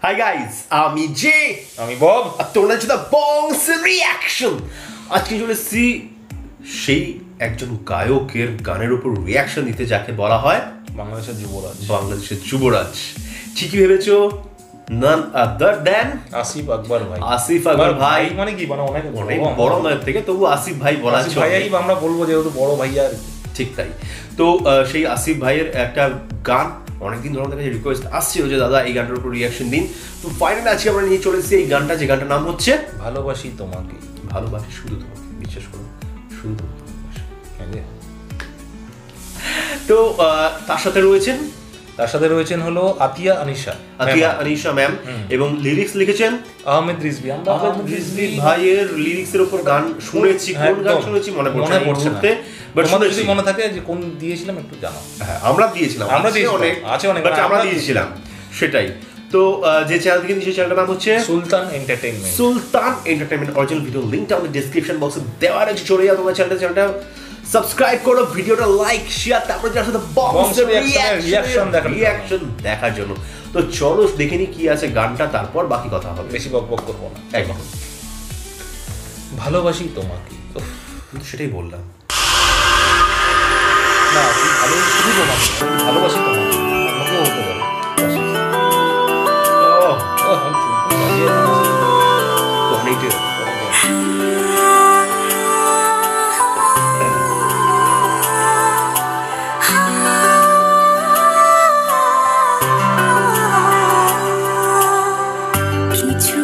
Hi guys, আমি J, আমি Bob, আর তোমরা হচ্ছে দ্য বংস রিয়াকশন। আজকে চলে এসেছি সেই একজন গায়কের গানের উপর রিয়াকশন দিতে, যাকে বলা হয় বাংলাদেশের যুবরাজ। বাংলাদেশের যুবরাজ। ঠিকই ভেবেছো, নান আদার দেন আসিফ আকবর ভাই। আসিফ আকবর ভাই মানে কি, মানে অনেক বড় নয় থেকে, তবু আসিফ ভাই বলা ভাই আমরা বলবো, যেহেতু বড় ভাইয়া আর কি। ঠিক তাই। তো সেই আসিফ ভাইয়ের একটা গান অনেকদিন ধরে আমাদের কাছে রিকোয়েস্ট আসছিল যে দাদা এই গানটার উপর রিয়াকশন দিন। তো ফাইনালি আজকে আমরা নিয়ে চলে এসেছি এই গানটা, যে গানটার নাম হচ্ছে ভালোবাসি তোমাকে। ভালোবাসি শুধু তোমাকে, বিশ্বাস করো, শুধু তোমাকে। তো তার সাথে রয়েছেন হলো আতিয়া আনিশা ম্যাম, এবং লিরিক্স লিখেছেন আহমেদ রিজভী। আমরা আহমেদ রিজভী ভাইয়ের লিরিক্সের উপর গান শুনেছি, কোন গান শুনেছি মনে পড়ছে না, বাট শুনেছি। মনে থাকে যে কোন দিয়েছিলাম একটু জানাও। হ্যাঁ, আমরা দিয়েছিলাম অনেক আছে, অনেক বাট আমরা দিয়েছিলাম সেটাই। তো যে চ্যানেল থেকে সেই চ্যানেলটার নাম হচ্ছে সুলতান এন্টারটেইনমেন্ট। অরিজিনাল ভিডিও লিংকটা আমাদের ডেসক্রিপশন বক্সে দেওয়া আছে, চলে যাও তোমার চ্যানেলটা সাবস্ক্রাইব করো, ভিডিওটা লাইক শেয়ার, তারপর যার সাথে রিয়াকশন দেখার জন্য। তো চলো দেখে নি কি আছে গানটা, তারপর বাকি কথা হবে। বেশি বকবক করবো না, একদম। ভালোবাসি তোমাকে, সেটাই বললাম না, শুধু তোমাকে, ভালোবাসি তোমাকে, আমাকেও হতে পারে। কিছু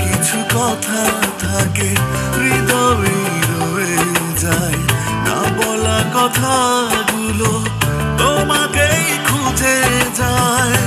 কিছু কথা থাকে হৃদয়ে রয়ে যায়, না বলা কথাগুলো তোমাকেই খুঁজে যায়।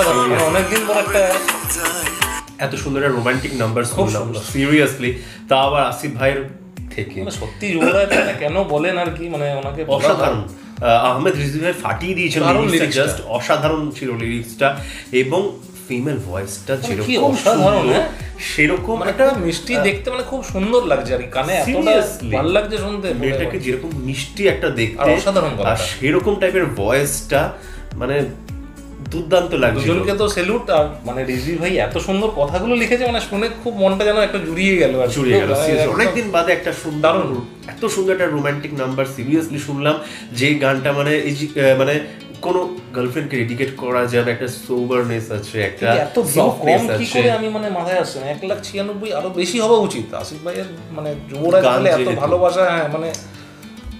অসাধারণ, মানে অনেকদিন পর একটা এত সুন্দর একটা রোমান্টিক নাম্বার শুনলাম সুন্দর। সিরিয়াসলি, তা আবার আসিফ ভাইয়ের থেকে মানে সত্যি যুবরাজ মানে কেন বলেন আর কি, মানে ওনাকে অসাধারণ। আহমেদ রিজভী ভাই ফাটিয়ে দিয়েছেন দারুণ লিরিক্সটা, lyricsটা। জাস্ট অসাধারণ ছিল লিরিক্সটা, এবং ফিমেল ভয়েসটা কি যেরকম অসাধারণ, সুন্দর, হ্যাঁ? সেরকম মানে একটা একটা মিষ্টি দেখতে, মানে খুব সুন্দর লাগছে আর কি, কানে এতটা Seriously? ভালো লাগছে শুনতে। মেয়েটাকে যেরকম মিষ্টি একটা আর দেখতে, অসাধারণ আর গলাটা। সেরকম টাইপের ভয়েসটা, মানে দুর্দান্ত লাগছে। দুজনকে তো সেলুট। আর মানে রিজভী ভাই এত সুন্দর কথাগুলো লিখেছে, মানে শুনে খুব মনটা যেন একটা জুড়িয়ে গেল আর কি। জুড়িয়ে গেল মানে seriously। একদম অনেকদিন বাদে একটা সুন্দর, দারুণ। এত সুন্দর একটা রোমান্টিক নাম্বার সিরিয়াসলি শুনলাম, যে গানটা মানে এই যে, মানে কোন গার্লফ্রেন্ডকে ডেডিকেট করা যাবে, একটা সোবারনেস আছে, একটা এত ভিউ সফটনেস কম কি আছে। করে আমি মানে মাথায় আসছে না, 1,96,000 আরো বেশি হওয়া উচিত। আসিফ ভাইয়ের মানে যুবরাজ গান বলে এত যেহেতু। ভালোবাসা, হ্যাঁ মানে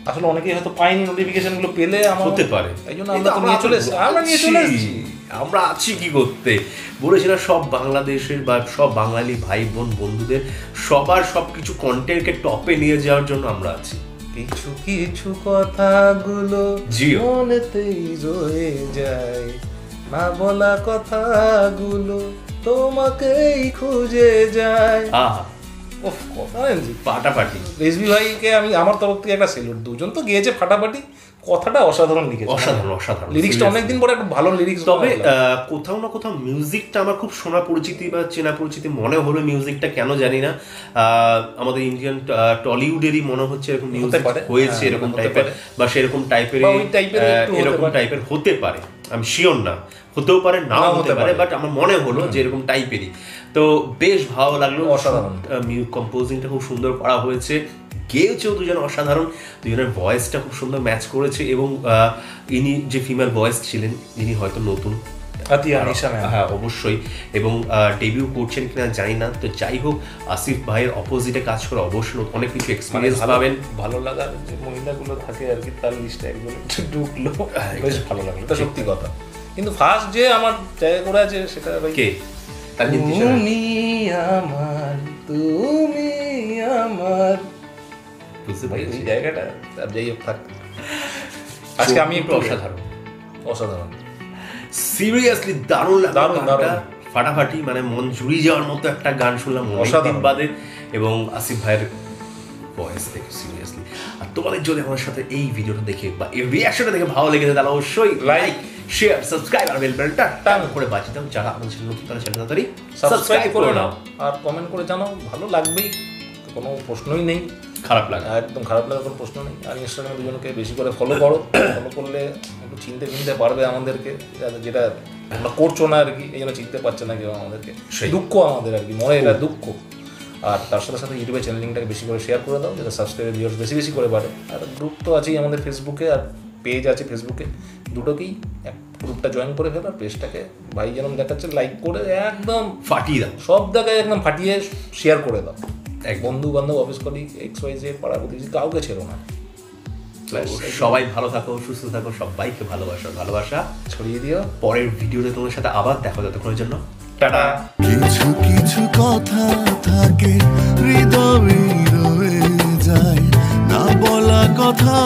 আসলে অনেকেই হয়তো পাইনি নোটিফিকেশন গুলো, পেলে আমার হতে পারে, এই জন্য আমরা তো নিয়ে চলে এসেছি, আমরা নিয়ে চলে এসেছি। আমরা আছি কি করতে, বলেছিলাম সব বাংলাদেশের বা সব বাঙালি ভাই বোন বন্ধুদের সবার সবকিছু কন্টেন্টকে টপে নিয়ে যাওয়ার জন্য আমরা আছি। কিছু কিছু কথাগুলো জিও। মনেতেই রয়ে যায়, না বলা কথাগুলো তোমাকেই খুঁজে যায়। আহা, ওফ, কথা বলছি। পাটাপাটি, রিজভী ভাইকে আমি আমার তরফ থেকে একটা সেলুট। দুজন তো গিয়েছে ফাটাফাটি, কথাটা অসাধারণ লিখেছে, অসাধারণ অসাধারণ লিরিক্সটা seriously। অনেকদিন পরে একটা ভালো লিরিক্স। তবে কোথাও না কোথাও মিউজিকটা আমার খুব শোনা পরিচিতি বা চেনা পরিচিতি মনে হলো, মিউজিকটা কেন জানি না, আমাদের ইন্ডিয়ান টলিউডেরই মনে হচ্ছে এরকম মিউজিক পারে, হয়েছে, হ্যাঁ, এরকম হতে টাইপের পারে। বা সেরকম টাইপের, বা ওই টাইপের একটু হতে এরকম পারে। টাইপের হতে পারে, আমি শিওর না, হতেও পারে নাও নাও হতে হতে পারে, পারে। বাট আমার মনে হলো যে এরকম টাইপেরই। তো বেশ ভালো লাগলো, অসাধারণ। কম্পোজিংটা খুব সুন্দর করা হয়েছে, গেয়েছেও দুজন অসাধারণ, দুজনের ভয়েসটা খুব সুন্দর ম্যাচ করেছে, এবং ইনি যে ফিমেল ভয়েস ছিলেন, ইনি হয়তো নতুন, আতিয়া নিশা ম্যাম। হ্যাঁ অবশ্যই, এবং ডেবিউ করছেন কিনা জানি না। তো যাই হোক, আসিফ ভাইয়ের অপোজিটে কাজ করে অবশ্যই অনেক কিছু এক্সপিরিয়েন্স পাবেন। ভালো লাগার যে মহিলাগুলো থাকে আর কি, তার লিস্টে একজন একটু ঢুকলো, বেশ ভালো লাগলো, এটা সত্যি কথা। কিন্তু ফার্স্ট যে আমার জায়গা করে আছে সেটা ভাই, কে তানজিদ তিশা? তুমি আমার, তুমি আমার, বুঝতে ভাই পেরেছি। ওই জায়গাটা আর যাই হোক থাক। আজকে আমি একটু অসাধারণ, অসাধারণ সিরিয়াসলি দারুণ লাগলো দারুণ, গানটা, দারুণ। ফাটাফাটি, মানে মন জুড়িয়ে যাওয়ার মতো একটা গান শুনলাম অনেকদিন অসাধারণ। বাদে, এবং আসিফ ভাইয়ের ভয়েস থেকে সিরিয়াসলি। আর তোমাদের যদি আমার সাথে এই ভিডিওটা দেখে বা এই রিঅ্যাকশনটা দেখে ভালো লেগেছে, তাহলে অবশ্যই লাইক, শেয়ার, সাবস্ক্রাইব আর বেল বাটনটা টান করে বাজিয়ে দাও। যারা আমাদের চ্যানেল নতুন, তারা চ্যানেল তাড়াতাড়ি সাবস্ক্রাইব করে নাও আর কমেন্ট করে জানাও, ভালো লাগবেই, কোনো প্রশ্নই নেই, খারাপ লাগে একদম খারাপ লাগার কোনো প্রশ্ন নেই। আর ইনস্টাগ্রামে দুজনকে বেশি করে ফলো করো, ফলো করলে একটু চিনতে পারবে আমাদেরকে, যেটা আমরা করছো না আর কি, এই জন্য চিনতে পারছে না কেউ আমাদেরকে, সেই। দুঃখ আমাদের আর কি, মনে এটা দুঃখ। আর তার সাথে সাথে ইউটিউবে চ্যানেল লিঙ্কটাকে বেশি করে শেয়ার করে দাও, যাতে সাবস্ক্রাইবের ভিউয়ার্স বেশি বেশি করে বাড়ে। আর গ্রুপ তো আছেই আমাদের ফেসবুকে, আর পেজ আছে ফেসবুকে, দুটোকেই গ্রুপটা জয়েন করে ফেলো, আর পেজটাকে ভাই যেরকম দেখাচ্ছে লাইক করে একদম ফাটিয়ে দাও, সব জায়গায় একদম ফাটিয়ে শেয়ার করে দাও। একদম। বন্ধু বান্ধব, অফিস কলিগ, XYZ, পাড়া প্রতিবেশী, কাউকে ছেড়ো না। সবাই ভালো থাকো, সুস্থ থাকো, সবাইকে ভালোবাসা ছড়িয়ে দিও। পরের ভিডিওতে তোমার সাথে আবার দেখা, ততক্ষণের জন্য টাটা। কিছু কিছু কথা থাকে হৃদয়ে রয়ে যায়, না বলা কথা